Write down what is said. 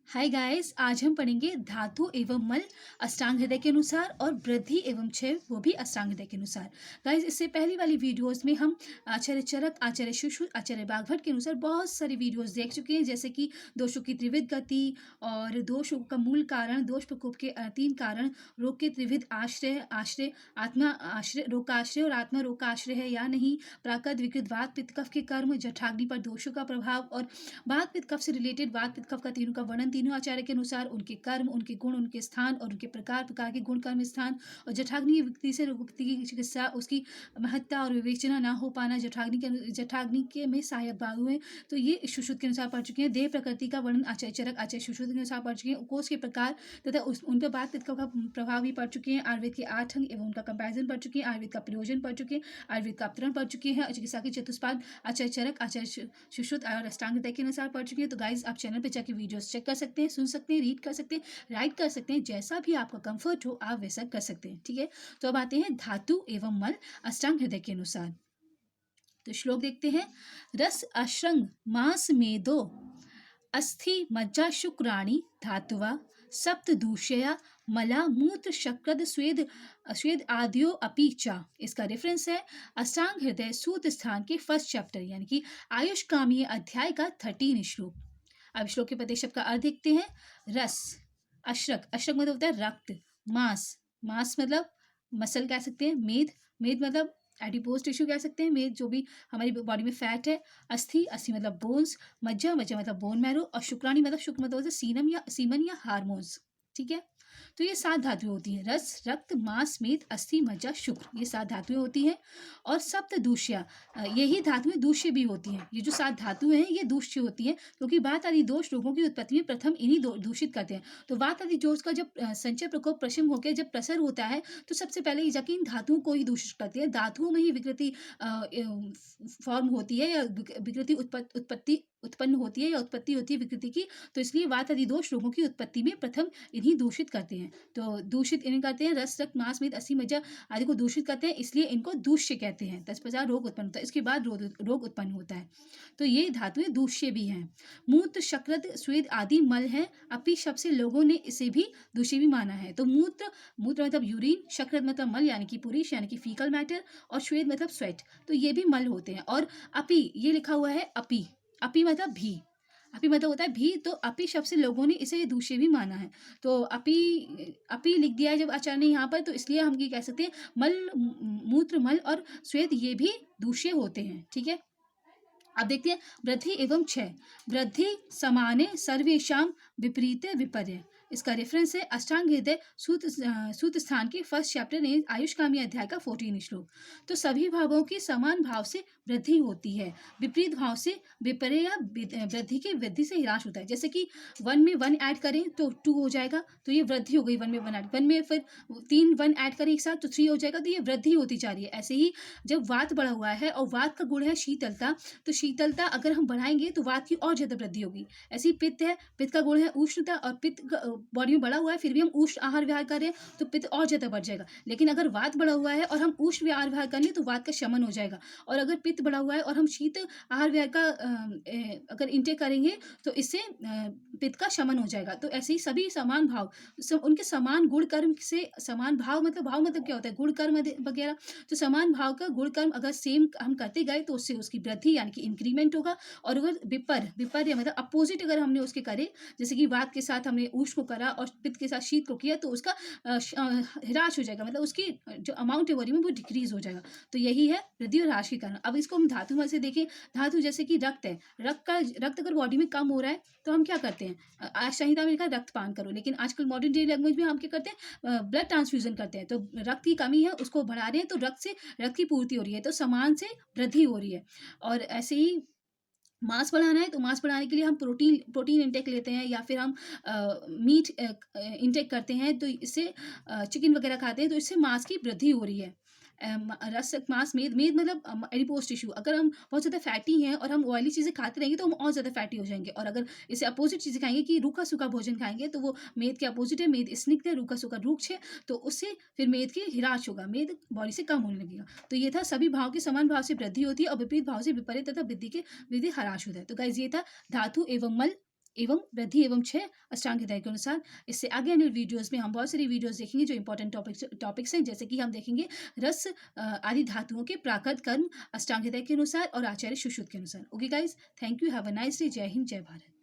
Hi guys, आज हम पढ़ेंगे धातु एवं मल अष्टांग हृदय के अनुसार और वृद्धि एवं क्षय वो भी अष्टांग हृदय के अनुसार। गाइस, इससे पहली वाली वीडियोस में हम आचार्य चरक, आचार्य सुश्रुत, आचार्य बागभट्ट के अनुसार बहुत सारी वीडियोस देख चुके हैं, जैसे कि दोषों की त्रिविध गति और दोषों का मूल कारण, दोष प्रकोप के 3 कारण, रोग के त्रिविध आश्रय, आश्रय आत्मा आश्रय, रोग का आश्रय और आत्मा रोग का आश्रय है या नहीं, प्राकृत विकृत वात पित्त कफ के कर्म, जठराग्नि पर दोषों का प्रभाव और वात पित्त कफ से रिलेटेड वात पित्त कफ का तीनों का वर्णन, तीनों आचार्य के अनुसार उनके कर्म, उनके गुण, उनके स्थान और उनके प्रकार प्रकार के गुण कर्म स्थान, और जठराग्नि व्यक्ति से रोगपति की चिकित्सा, उसकी महत्ता और विवेचना ना हो पाना, जठराग्नि के में सहायक भाग हुए। तो ये सुश्रुत के अनुसार पढ़ चुके हैं। देह प्रकृति का वर्णन आचार्य चरक, आचार्य सुश्रुत के अनुसार पढ़ चुके हैं। कोष के प्रकार तथा उन पर वात पित्त कफ का प्रभाव भी पढ़ चुके हैं। आयुर्वेद के 8 अंग एवं उनका कंपैरिजन पढ़ चुके हैं। आयुर्वेद का प्रयोजन पढ़ चुके हैं। आयुर्वेद का अवतरण पढ़ चुके हैं। चिकित्सा के चतुष्पाद आचार्य चरक, आचार्य सुश्रुत और अष्टांग हृदय के अनुसार पढ़ चुके हैं। तो गाइज, आप चैनल पे जाके वीडियोस चेक कर सकते हैं, सुन सकते हैं, रीड कर सकते हैं, राइट कर सकते हैं, जैसा भी आपका कंफर्ट हो आप वैसा कर सकते हैं। ठीक है, तो अब आते हैं धातु एवं मल अष्टांग हृदय के अनुसार। तो श्लोक देखते हैं। रस अश्रंग मांस मेदो अस्थि मज्जा शुक्राणी धातुवा सप्त दूषया मला मूत्र शक्रद स्वेद स्वेद आदियो अपी चा। इसका रेफरेंस है अष्टांग हृदय सूत स्थान के फर्स्ट चैप्टर यानी कि आयुष कामीय अध्याय का 13 श्लोक। अब श्लोक के प्रत्येक शब्द का अर्थ देखते हैं। रस, अश्रक, अश्रक मतलब होता है रक्त, मांस, मांस मतलब मसल कह सकते हैं, मेद, मेद मतलब एडिपोज टिश्यू कह सकते हैं, मेद जो भी हमारी बॉडी में फैट है, अस्थि, अस्थि मतलब बोन्स, मज्जा, मज्जा मतलब बोन मैरो, और शुक्राणी मतलब शुक्र मतलब होता है सीनम या सीमन या हार्मोन्स। ठीक है, तो ये 7 धातुएं होती हैं। रस, रक्त, मांस, मेद, अस्थि, मज्जा, शुक्र, ये 7 धातुएं होती हैं। और सप्त दूष्या, यही धातुएं दूष्य भी होती हैं। ये जो 7 धातुएं हैं ये दूष्य होती हैं, क्योंकि वात आदि दोष रोगों की उत्पत्ति में प्रथम इन्हीं दूषित करते हैं। तो वात आदि दोष का जब संचय प्रकोप प्रशम होकर जब प्रसर होता है तो सबसे पहले ये जाके इन धातुओं को ही दूषित करती है। धातुओं में ही विकृति फॉर्म होती है या विकृति उत्पत्ति उत्पन्न होती है या उत्पत्ति होती है विकृति की। तो इसलिए वात आदि दोष रोगों की उत्पत्ति में प्रथम इन्हीं दूषित करते हैं। तो दूषित इन्हें करते हैं। रस, रक्त, मांस, मेद, अस्थि, मज्जा आदि को दूषित करते हैं, इसलिए इनको दूष्य कहते हैं। तत्पश्चात रोग उत्पन्न होता है, इसके बाद रोग उत्पन्न होता है। तो ये धातुएं दूष्य भी हैं। मूत्र, शक्रद, स्वेद आदि मल है। अपी शब्द से लोगों ने इसे भी दूषित भी माना है। तो मूत्र, मूत्र मतलब यूरिन, शक्रद मतलब मल यानी कि पुरुष यानी कि फीकल मैटर, और श्वेत मतलब स्वेट, तो ये भी मल होते हैं। और अपी, ये लिखा हुआ है अपी, अपी मतलब भी, अपी मतलब होता है भी। तो अपी शब्द से लोगों ने इसे दूषित भी माना है। तो अपी, अपी लिख दिया है जब आचार्य ने यहाँ पर, तो इसलिए हम ये कह सकते हैं मल, मूत्र, मल और श्वेत ये भी दूषित होते हैं। ठीक है, अब देखते हैं वृद्धि एवं क्षय। वृद्धि समाने सर्वेशम विपरीत विपर्य। इसका रेफरेंस है अष्टांग हृदय सूत स्थान के फर्स्ट चैप्टर ने आयुष कामी अध्याय का 14 श्लोक। तो सभी भावों की समान भाव से वृद्धि होती है, विपरीत भाव से विपर्य या वृद्धि की वृद्धि से ह्रास होता है। जैसे कि 1 में 1 ऐड करें तो 2 हो जाएगा, तो ये वृद्धि हो गई। 1 में 1 ऐड, 1 में फिर 3 1 ऐड करें एक साथ तो 3 हो जाएगा, तो ये वृद्धि होती जा रही है। ऐसे ही जब वात बढ़ा हुआ है और वात का गुण है शीतलता, तो शीतलता अगर हम बढ़ाएंगे तो वात की और ज्यादा वृद्धि होगी। ऐसी पित्त है, पित्त का गुण है उष्णता, और पित्त बॉडी में बढ़ा हुआ है फिर भी हम उष्ण आहार विहार करें तो पित्त और ज्यादा बढ़ जाएगा। लेकिन अगर वात बढ़ा हुआ है और हम उष्ण आहार विहार करें तो वात का शमन हो जाएगा। और अगर पित्त बढ़ा हुआ है और हम शीत आहार विहार का अगर इंटेक करेंगे तो इससे पित्त का शमन हो जाएगा। तो ऐसे ही सभी समान भाव, उनके समान गुण कर्म से, समान भाव मतलब क्या होता है, गुण कर्म वगैरह। तो समान भाव का गुण कर्म अगर सेम हम करते गए तो उससे उसकी वृद्धि यानी कि इंक्रीमेंट होगा। और अगर विपर्य मतलब अपोजिट अगर हमने उसके करे, जैसे कि वात के साथ हमने उष्ण को करा और पित्त के साथ शीत को किया, तो उसका ह्रास हो जाएगा, मतलब उसकी जो अमाउंट है बॉडी में वो डिक्रीज हो जाएगा। तो यही है वृद्धि और ह्रास के कारण। अब इसको हम धातु में से देखें। धातु जैसे कि रक्त है, रक्त अगर बॉडी में कम हो रहा है तो हम क्या करते हैं, आज संहिता में लिखा है रक्तपान करो, लेकिन आजकल मॉडर्न डे लैंग्वेज में हम क्या करते हैं, ब्लड ट्रांसफ्यूजन करते हैं। तो रक्त की कमी है उसको बढ़ा रहे हैं, तो रक्त की पूर्ति हो रही है, तो समान से वृद्धि हो रही है। और ऐसे ही मांस बढ़ाना है तो मांस बढ़ाने के लिए हम प्रोटीन इंटेक लेते हैं, या फिर हम मीट इंटेक करते हैं, तो इससे चिकन वगैरह खाते हैं, तो इससे मांस की वृद्धि हो रही है। रस, मांस, मेद, मेद मतलब एडिपोज टिश्यू। अगर हम बहुत ज़्यादा फैटी हैं और हम ऑयली चीज़ें खाते रहेंगे तो हम और ज़्यादा फैटी हो जाएंगे। और अगर इसे अपोजिट चीज़ें खाएंगे कि रूखा सूखा भोजन खाएंगे, तो वो मेद के अपोजिट है, मेद स्निग्ध है, रूखा सूखा रूक्ष है, तो उससे फिर मेद की ह्रास होगा, मेद बॉडी से कम होने लगेगा। तो ये था सभी भाव के समान भाव से वृद्धि होती है और विपरीत भाव से विपरीत तथा वृद्धि ह्रास होता है। तो गाइज ये था धातु एवं मल एवं वृद्धि एवं क्षय अष्टांग हृदय के अनुसार। इससे आगे आने वीडियोज़ में हम बहुत सारी वीडियोज़ देखेंगे जो इंपॉर्टेंट टॉपिक्स हैं, जैसे कि हम देखेंगे रस आदि धातुओं के प्राकृत कर्म अष्टांग हृदय के अनुसार और आचार्य सुश्रुत के अनुसार। Okay guys, thank you, have a nice day, जय हिंद, जय भारत।